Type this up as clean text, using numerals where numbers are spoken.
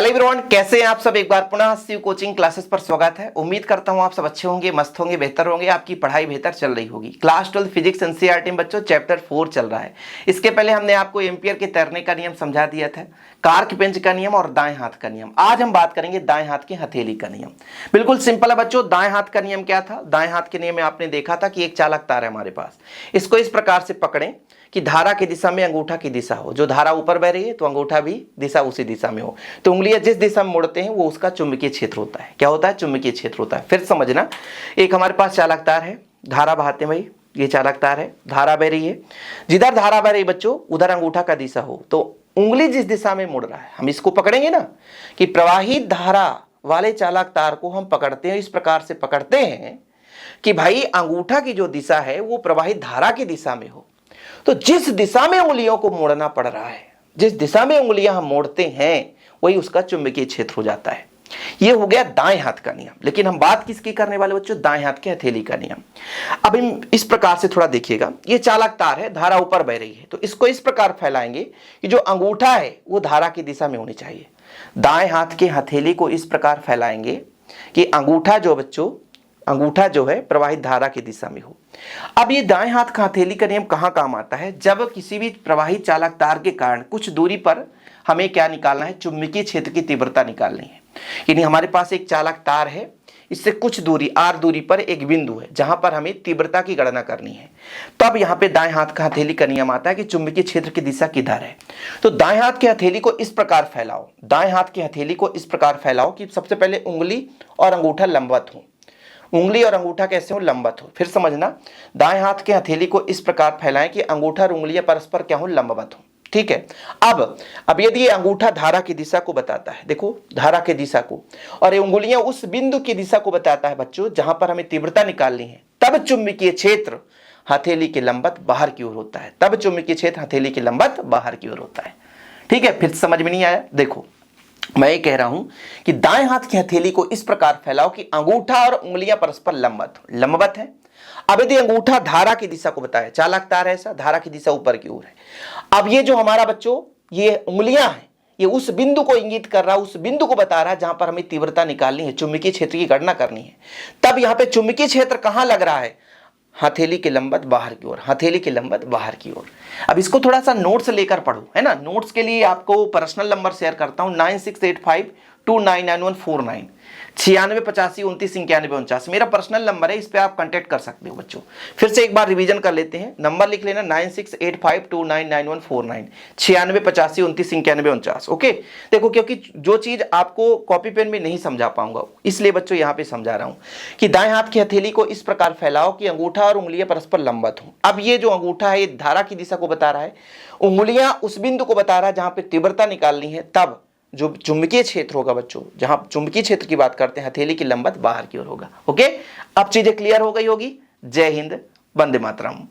Hello everyone, कैसे हैं आप सब। एक बार पुनः शिव कोचिंग क्लासेस पर स्वागत है। उम्मीद करता हूं आप सब अच्छे होंगे, मस्त होंगे, बेहतर होंगे, आपकी पढ़ाई बेहतर चल रही होगी। क्लास 12 फिजिक्स एनसीईआरटी में बच्चों चैप्टर 4 चल रहा है। इसके पहले हमने आपको एम्पियर के तैरने का नियम समझा दिया था, कार्क पेंच का नियम और दाएं हाथ का नियम। आज हम बात करेंगे दाएं हाथ की हथेली का नियम। बिल्कुल सिंपल है बच्चों। दाएं हाथ का नियम क्या था? दाएं हाथ के नियम में आपने देखा था कि एक चालक तार है हमारे पास, इसको इस प्रकार से पकड़ें कि धारा की दिशा में अंगूठा की दिशा हो। जो धारा ऊपर बह रही है तो अंगूठा भी दिशा उसी दिशा में हो। तो उंगलियां जिस दिशा में मोड़ते हैं वो उसका चुंबकीय क्षेत्र होता है। क्या होता है? चुंबकीय क्षेत्र होता है। फिर समझना, एक हमारे पास चालक तार है, धारा बहाते हैं भाई, ये चालक तार है, धारा बह रही है। जिधर धारा बह रही बच्चों उधर अंगूठा का दिशा हो, तो उंगली जिस दिशा में मुड़ रहा है हम इसको पकड़ेंगे ना, कि प्रवाहित धारा वाले चालक तार को हम पकड़ते हैं, इस प्रकार से पकड़ते हैं कि भाई अंगूठा की जो दिशा है वो प्रवाहित धारा की दिशा में हो। तो जिस दिशा में उंगलियों को मोड़ना पड़ रहा है, जिस दिशा में उंगलियां हम मोड़ते हैं वही उसका चुंबकीय क्षेत्र हो जाता है। यह हो गया दाएं हाथ का नियम। लेकिन हम बात किसकी करने वाले बच्चों? दाएं हाथ के हथेली का नियम। अब हम इस प्रकार से थोड़ा देखिएगा, ये चालक तार है, धारा ऊपर बह रही है, तो इसको इस प्रकार फैलाएंगे कि जो अंगूठा है वो धारा की दिशा में होनी चाहिए। दाएं हाथ के हथेली को इस प्रकार फैलाएंगे कि अंगूठा जो है प्रवाहित धारा की दिशा में हो। अब ये दाएं हाथ का हथेली का नियम कहां काम आता है? जब किसी भी प्रवाहित चालक तार के कारण कुछ दूरी पर हमें क्या निकालना है? चुंबकीय क्षेत्र की तीव्रता निकालनी है। यानी हमारे पास एक चालक तार है, इससे कुछ दूरी r दूरी पर एक बिंदु है जहां पर हमें तीव्रता की गणना करनी है। तब यहां पे दाएं हाथ का हथेली का नियम आता है कि चुंबकीय क्षेत्र की दिशा किधर है। तो दाएं हाथ की हथेली को इस प्रकार फैलाओ, दाएं हाथ की हथेली को इस प्रकार फैलाओ कि सबसे पहले उंगली और अंगूठा लंबवत हो। उंगली और अंगूठा कैसे हो? लंबवत हो। फिर समझना, दाएं हाथ के हथेली को इस प्रकार फैलाएं कि अंगूठा और उंगलियां परस्पर क्या हो? लंबवत हो। ठीक है। अब यदि ये अंगूठा धारा की दिशा को बताता है, देखो धारा की दिशा को, और ये उंगलियां उस बिंदु की दिशा को बताता है बच्चों जहां पर हमें तीव्रता निकालनी है, तब चुंबकीय क्षेत्र हथेली के लंबवत बाहर की ओर होता है। तब चुंबकीय क्षेत्र हथेली के लंबवत बाहर की ओर होता है। ठीक है। फिर समझ में नहीं आया? देखो मैं ये कह रहा हूं कि दाएं हाथ की हथेली को इस प्रकार फैलाओ कि अंगूठा और उंगलियां परस्पर लंबवत है। अब यदि अंगूठा धारा की दिशा को बताए, चालक तार है ऐसा, धारा की दिशा ऊपर की ओर है। अब ये जो हमारा बच्चों ये उंगलियां हैं, ये उस बिंदु को इंगित कर रहा है, उस बिंदु को बता रहा है जहां पर हमें तीव्रता निकालनी है, चुंबकीय क्षेत्र की गणना करनी है। तब यहां पे चुंबकीय क्षेत्र कहां लग रहा है? हथेली के लंबवत बाहर की ओर, हथेली के लंबवत बाहर की ओर। अब इसको थोड़ा सा नोट्स लेकर पढ़ो, है ना। नोट्स के लिए आपको पर्सनल नंबर शेयर करता हूं 9685299149, 9685299149 मेरा पर्सनल नंबर है, इस पे आप कांटेक्ट कर सकते हो बच्चों। फिर से एक बार रिवीजन कर लेते हैं, नंबर लिख लेना 9685299149, 9685299149। ओके। देखो क्योंकि जो चीज आपको कॉपी पेन में नहीं समझा पाऊंगा इसलिए बच्चों यहां पे समझा रहा हूं कि दाएं हाथ की हथेली को इस प्रकार फैलाओ कि अंगूठा और उंगलियां परस्पर लंबवत हो। अब ये जो अंगूठा है ये धारा की दिशा को बता रहा है, उंगलियां उस बिंदु को बता रहा है जहां पे तीव्रता निकालनी है। तब जो चुंबकीय क्षेत्र होगा बच्चों, जहां चुंबकीय क्षेत्र की बात करते हैं, हथेली की लंबवत बाहर की ओर होगा। ओके। अब चीजें क्लियर हो गई होगी। जय हिंद, वंदे मातरम।